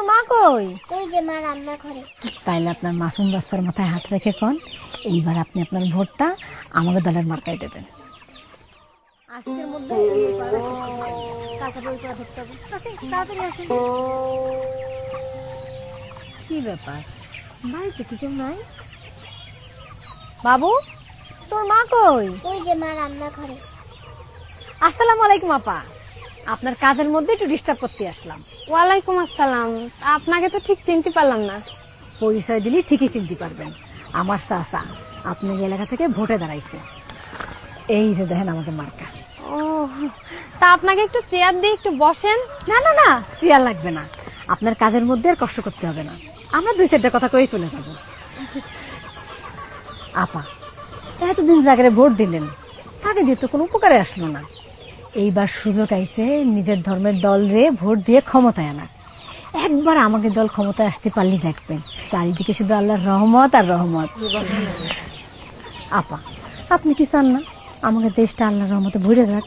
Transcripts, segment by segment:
মা কই? ওই যে মা রান্না করে। তাইলে আপনার মাসুম বাচ্চার মাথায় হাত রেখে কোন এইবার আপনি আপনার ভোটটা আমাকে দলের মার্কায় দেবেন। আজকের মধ্যে এই পড়াটা শেষ করতে চাই। তাড়াতাড়ি ওই পড়া ধরতে হবে। তাড়াতাড়ি আসেন। কি ব্যাপার, বাড়িতে কি কেউ নাই? বাবু, তোর মা কই? ওই যে মা রান্না করে। আসসালামু আলাইকুম আপা, আপনার কাজের মধ্যে একটু ডিস্টার্ব করতে আসলাম। ওয়ালাইকুম আসসালাম। আপনাকে তো ঠিক চিনতে পারলাম না। পরিচয় দিলে ঠিকই চিনতে পারবেন, আমার চাচা আপনার এলাকা থেকে ভোটে দাঁড়াইছে। এই যে দেখেন আমাকে মার্কা। ও, তা আপনাকে একটু চেয়ার দিয়ে একটু বসেন। না না না, চেয়ার লাগবে না, আপনার কাজের মধ্যে আর কষ্ট করতে হবে না, আমরা দুই চারটা কথা কই চলে যাব। আপা, এতদিন জায়গায় ভোট দিলেন, আগে দিয়ে তো কোনো উপকারে আসলো না। এইবার সুযোগ আইছে নিজের ধর্মের দল রে ভোট দিয়ে ক্ষমতায় আনা। একবার আমাকে দল ক্ষমতায় আসতে পারলে দেখবেন চারিদিকে শুধু আল্লাহর রহমত আর রহমত। আপা, আপনি কি চান না আমাকে দেশটা আল্লাহর রহমতে ভরে যাক?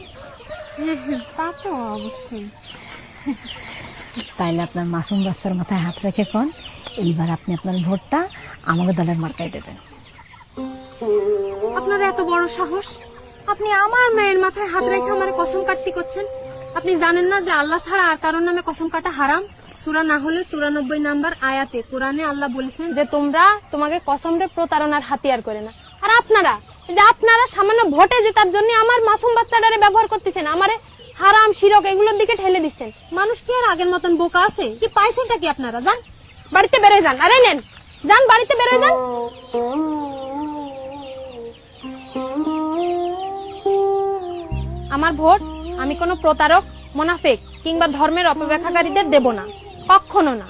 তা তো অবশ্যই। তাইলে আপনার মাসুম বাচ্চার মাথায় হাত রেখে কোন এইবার আপনি আপনার ভোটটা আমাকে দলের মার্কায় দেবেন। আপনার এত বড় সাহস, আপনি আমার মেয়ের মাথায় হাত রেখে আমার কসম কাটতে করছেন? আপনি জানেন না যে আল্লাহ ছাড়া আর কারোর নামে কসম কাটা হারাম? সূরা নাহলে 94 নাম্বার আয়াতে কোরআনে আল্লাহ বলেছেন যে তোমরা তোমাকে কসমরে প্রতারণার হাতিয়ার করে না। আর আপনারা সামান্য ভোটে জেতার জন্য আমার মাসুম বাচ্চাটারে ব্যবহার করতেছেন, আমারে হারাম শিরক এগুলোর দিকে ঠেলে দিচ্ছেন। মানুষ কি আর আগের মতন বোকা আছে? কি পাইছেনটা কি আপনারা? যান বাড়িতে বেরোয় যান। আরে নেন, যান বাড়িতে বেরোয় যান। আমার ভোট আমি কোনো প্রতারক, মুনাফিক কিংবা ধর্মের অপব্যাখ্যাকারীদের দেব না, কখনো না।